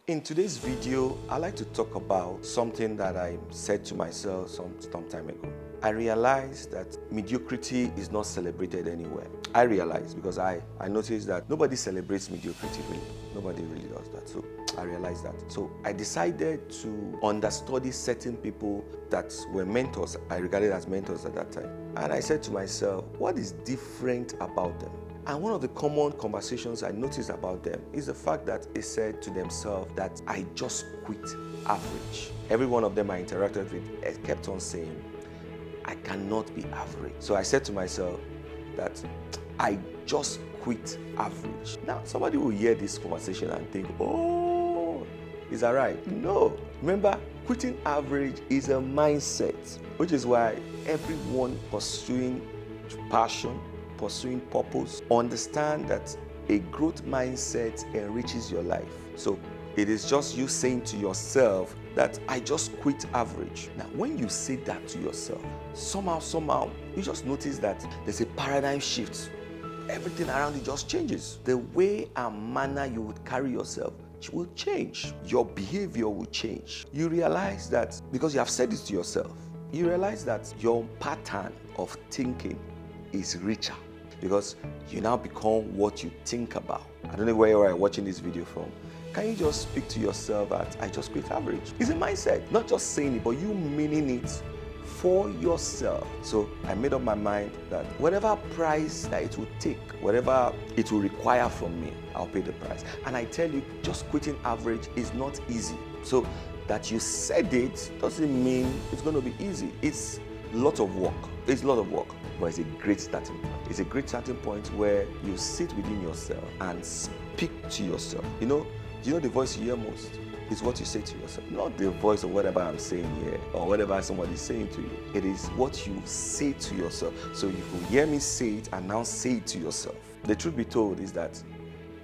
In today's video, I'd like to talk about something that I said to myself some time ago. I realized that mediocrity is not celebrated anywhere. I realized because I noticed that nobody celebrates mediocrity really. Nobody really does that. So I realized that. So I decided to understudy certain people that were mentors, I regarded as mentors at that time. And I said to myself, what is different about them? And one of the common conversations I noticed about them is the fact that they said to themselves that I just quit average. Every one of them I interacted with kept on saying, I cannot be average. So I said to myself that I just quit average. Now, somebody will hear this conversation and think, oh, is that right? No. Remember, quitting average is a mindset, which is why everyone pursuing passion, pursuing purpose, understand that a growth mindset enriches your life. So it is just you saying to yourself that I just quit average. Now, when you say that to yourself, somehow, you just notice that there's a paradigm shift. Everything around you just changes. The way and manner you would carry yourself will change. Your behavior will change. You realize that because you have said this to yourself, you realize that your pattern of thinking is richer because you now become what you think about. I don't know where you are watching this video from. Can you just speak to yourself that I just quit average? It's a mindset, not just saying it, but you meaning it for yourself. So I made up my mind that whatever price that it will take, whatever it will require from me, I'll pay the price. And I tell you, just quitting average is not easy. So that you said it doesn't mean it's going to be easy. It's a lot of work. It's a lot of work, but it's a great starting point. It's a great starting point where you sit within yourself and speak to yourself. You know the voice you hear most is what you say to yourself, not the voice of whatever I'm saying here or whatever somebody's saying to you. It is what you say to yourself. So you could hear me say it and now say it to yourself. The truth be told is that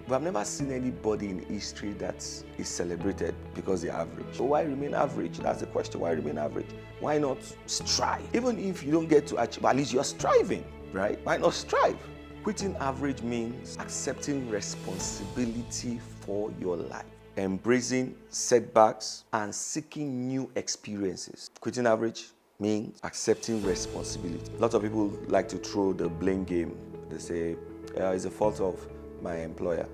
we have never seen anybody in history that is celebrated because they're average. So why remain average? That's the question. Why remain average? Why not strive? Even if you don't get to achieve, at least you're striving, right? Why not strive? Quitting average means accepting responsibility for your life, embracing setbacks, and seeking new experiences. Quitting average means accepting responsibility. A lot of people like to throw the blame game. They say, it's the fault of my employer.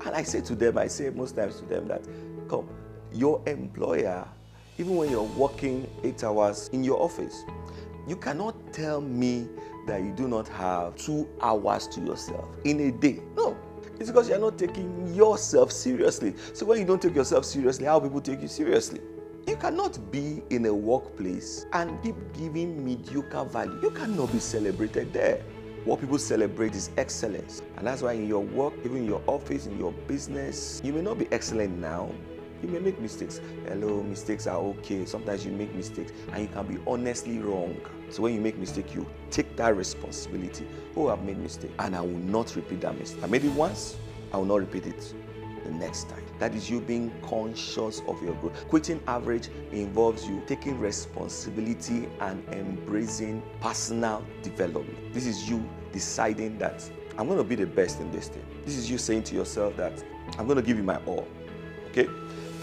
And I say most times to them that, come, your employer, even when you're working 8 hours in your office, you cannot tell me that you do not have 2 hours to yourself in a day. No, it's because you're not taking yourself seriously. So when you don't take yourself seriously, how people take you seriously? You cannot be in a workplace and keep giving mediocre value. You cannot be celebrated there. What people celebrate is excellence. And that's why in your work, even in your office, in your business, you may not be excellent now. You may make mistakes. Hello, mistakes are okay. Sometimes you make mistakes and you can be honestly wrong. So when you make mistake, you take that responsibility. Oh, I've made mistake and I will not repeat that mistake. I made it once, I will not repeat it the next time. That is you being conscious of your growth. Quitting average involves you taking responsibility and embracing personal development. This is you deciding that I'm going to be the best in this thing. This is you saying to yourself that I'm going to give you my all. Okay?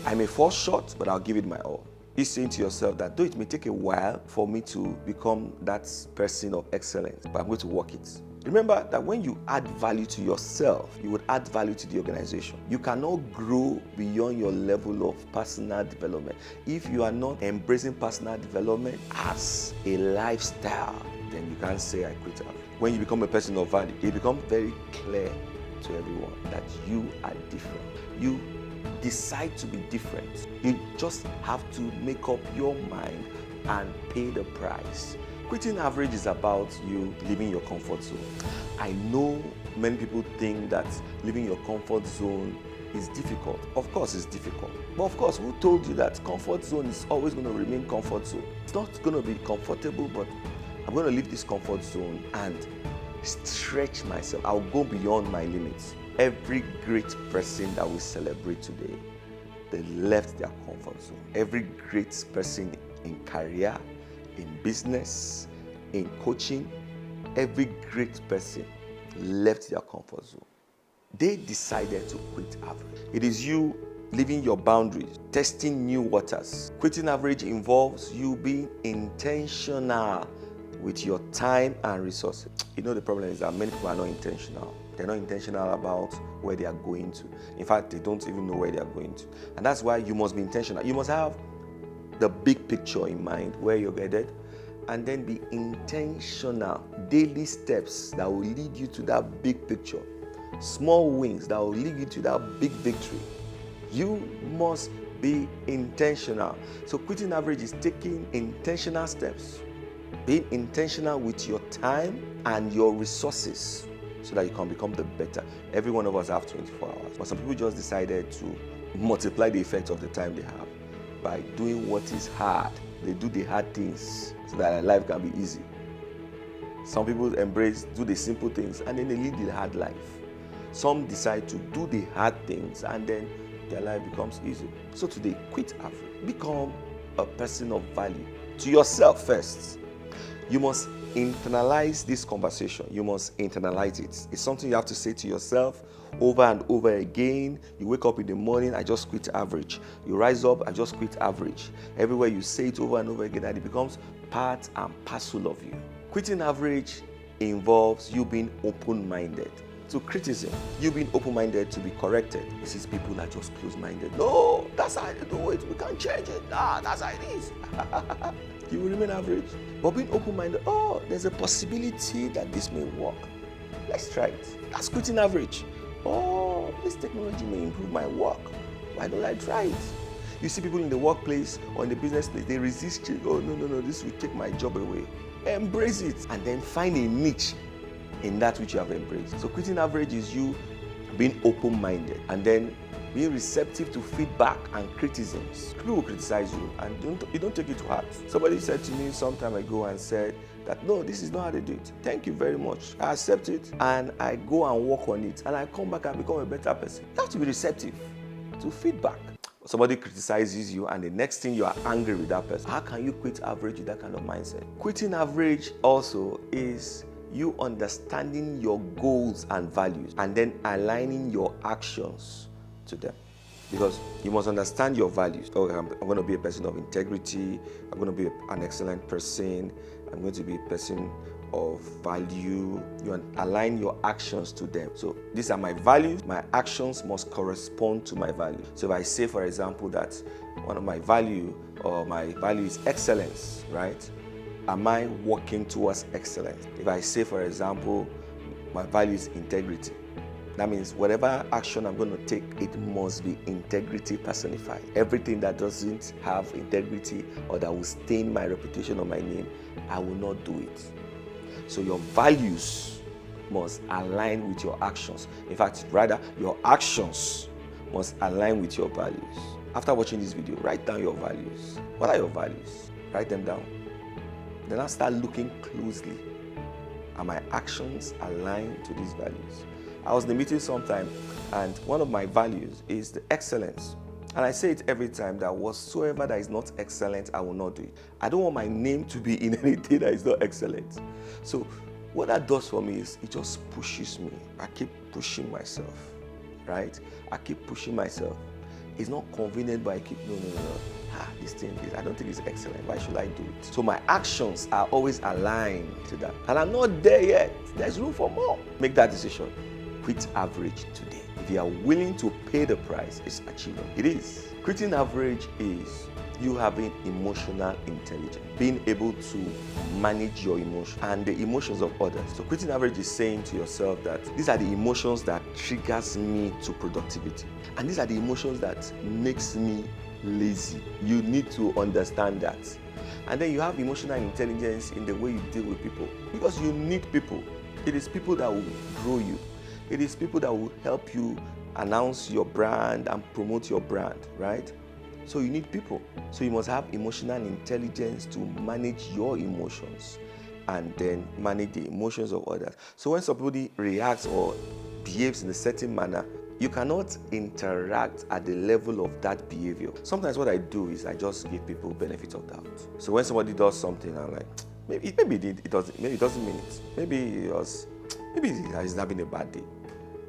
I may fall short, but I'll give it my all. You're saying to yourself that though it may take a while for me to become that person of excellence, but I'm going to work it. Remember that when you add value to yourself, you would add value to the organization. You cannot grow beyond your level of personal development. If you are not embracing personal development as a lifestyle, then you can't say I quit average. When you become a person of value, it becomes very clear to everyone that you are different. You decide to be different. You just have to make up your mind and pay the price. Quitting average is about you leaving your comfort zone. I know many people think that leaving your comfort zone is difficult. Of course it's difficult. But of course, who told you that comfort zone is always going to remain comfort zone? It's not going to be comfortable, but I'm going to leave this comfort zone and stretch myself. I'll go beyond my limits. Every great person that we celebrate today, they left their comfort zone. Every great person in career, in business, in coaching, every great person left their comfort zone. They decided to quit average. It is you living your boundaries, testing new waters. Quitting average involves you being intentional with your time and resources. You know, the problem is that many people are not intentional. They're not intentional about where they are going to. In fact, they don't even know where they are going to. And that's why you must be intentional. You must have the big picture in mind, where you're headed, and then be intentional. Daily steps that will lead you to that big picture. Small wins that will lead you to that big victory. You must be intentional. So quitting average is taking intentional steps. Being intentional with your time and your resources so that you can become the better. Every one of us have 24 hours. But some people just decided to multiply the effect of the time they have by doing what is hard. They do the hard things so that their life can be easy. Some people do the simple things and then they lead the hard life. Some decide to do the hard things and then their life becomes easy. So today, quit average. Become a person of value to yourself first. You must internalize this conversation. You must internalize it. It's something you have to say to yourself over and over again. You wake up in the morning, I just quit average. You rise up, I just quit average. Everywhere you say it over and over again, and it becomes part and parcel of you. Quitting average involves you being open-minded to criticism. You being open-minded to be corrected. This is people that are just close-minded. No, that's how they do it. We can't change it. Nah, that's how it is. You will remain average. But being open-minded, there's a possibility that this may work. Let's try it. That's quitting average. This technology may improve my work. Why don't I try it? You see people in the workplace or in the business place, they resist change. Oh, no, this will take my job away. Embrace it and then find a niche in that which you have embraced. So quitting average is you being open-minded and then being receptive to feedback and criticisms. People will criticize you and you don't take it to heart. Somebody said to me some time ago and said that, no, this is not how they do it. Thank you very much. I accept it and I go and work on it and I come back and become a better person. You have to be receptive to feedback. Somebody criticizes you and the next thing you are angry with that person. How can you quit average with that kind of mindset? Quitting average also is you understanding your goals and values and then aligning your actions to them. Because you must understand your values. I'm going to be a person of integrity. I'm going to be an excellent person. I'm going to be a person of value. You align your actions to them. So these are my values. My actions must correspond to my values. So if I say, for example, that one of my value is excellence, right? Am I working towards excellence? If I say, for example, my value is integrity, that means whatever action I'm going to take, it must be integrity personified. Everything that doesn't have integrity or that will stain my reputation or my name, I will not do it. So your values must align with your actions. In fact, rather, your actions must align with your values. After watching this video, write down your values. What are your values? Write them down. Then I'll start looking closely. Are my actions aligned to these values? I was in a meeting sometime, and one of my values is the excellence. And I say it every time that whatsoever that is not excellent, I will not do it. I don't want my name to be in anything that is not excellent. So what that does for me is it just pushes me. I keep pushing myself, right? I keep pushing myself. It's not convenient, but I keep, no. This thing is, I don't think it's excellent. Why should I do it? So my actions are always aligned to that. And I'm not there yet. There's room for more. Make that decision. Quit average today. If you are willing to pay the price, it's achievable. It is. Quitting average is you having emotional intelligence, being able to manage your emotions and the emotions of others. So quitting average is saying to yourself that these are the emotions that triggers me to productivity. And these are the emotions that makes me lazy. You need to understand that. And then you have emotional intelligence in the way you deal with people, because you need people. It is people that will grow you. It is people that will help you announce your brand and promote your brand, right? So you need people. So you must have emotional intelligence to manage your emotions and then manage the emotions of others. So when somebody reacts or behaves in a certain manner, you cannot interact at the level of that behavior. Sometimes what I do is I just give people benefit of doubt. So when somebody does something, I'm like, maybe it doesn't mean it. Maybe he's having a bad day.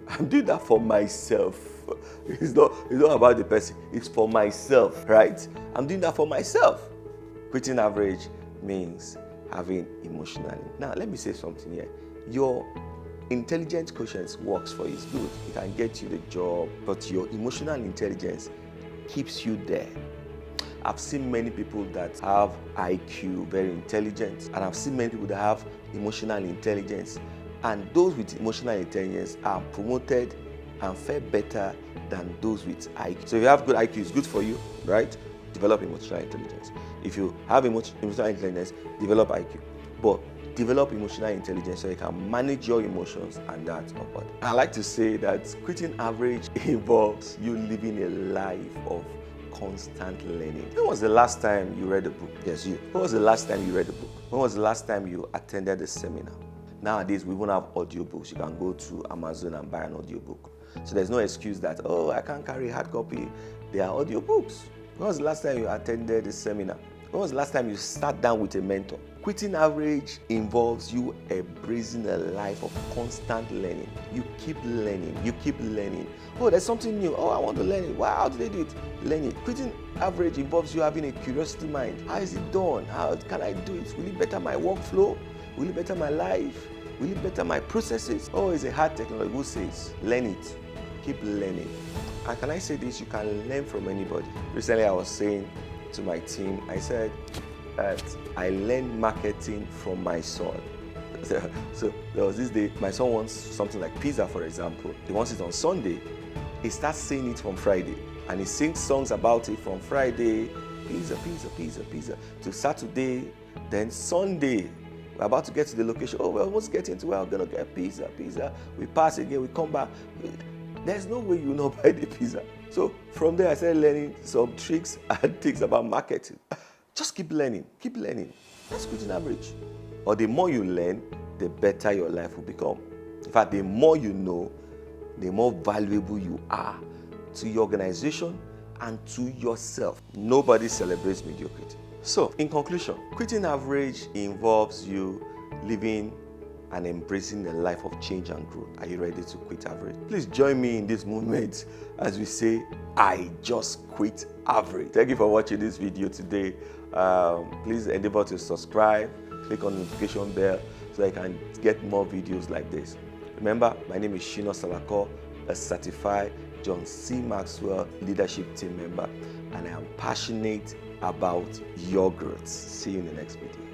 I'm doing that for myself. It's not about the person. It's for myself, right? I'm doing that for myself. Quitting average means having emotionally. Now, let me say something here. Your intelligent quotient works for you. It's good. It can get you the job, but your emotional intelligence keeps you there. I've seen many people that have IQ, very intelligent, and I've seen many people that have emotional intelligence. And those with emotional intelligence are promoted and fare better than those with IQ. So if you have good IQ, it's good for you, right? Develop emotional intelligence. If you have emotional intelligence, develop IQ. But develop emotional intelligence so you can manage your emotions and that upward. I like to say that quitting average involves you living a life of constant learning. When was the last time you read a book? Yes, you. When was the last time you read a book? When was the last time you attended a seminar? Nowadays, we won't have audiobooks. You can go to Amazon and buy an audiobook. So there's no excuse that, oh, I can't carry hard copy. There are audiobooks. When was the last time you attended a seminar? When was the last time you sat down with a mentor? Quitting average involves you embracing a life of constant learning. You keep learning. You keep learning. Oh, there's something new. Oh, I want to learn it. Wow, how do they do it? Learn it. Quitting average involves you having a curiosity mind. How is it done? How can I do it? Will it better my workflow? Will it better my life? Will it better my processes? Oh, it's a hard technology. Who says? Learn it. Keep learning. And can I say this? You can learn from anybody. Recently, I was saying to my team, I said that I learned marketing from my son. So there was this day, my son wants something like pizza, for example. He wants it on Sunday. He starts saying it from Friday. And he sings songs about it from Friday, pizza, pizza, pizza, pizza, to Saturday, then Sunday. We're about to get to the location. Oh, we're almost getting to where we're going to get pizza, pizza. We pass again, we come back. There's no way you know buy the pizza. So from there, I started learning some tricks and things about marketing. Just keep learning, keep learning. That's quitting average. Or the more you learn, the better your life will become. In fact, the more you know, the more valuable you are to your organization and to yourself. Nobody celebrates mediocrity. So, in conclusion, quitting average involves you living and embracing a life of change and growth. Are you ready to quit average? Please join me in this movement as we say, I just quit average. Thank you for watching this video today. Please endeavor to subscribe, click on the notification bell so that you can get more videos like this. Remember, my name is Shino Salako, a certified John C. Maxwell leadership team member, and I am passionate about your growth. See you in the next video.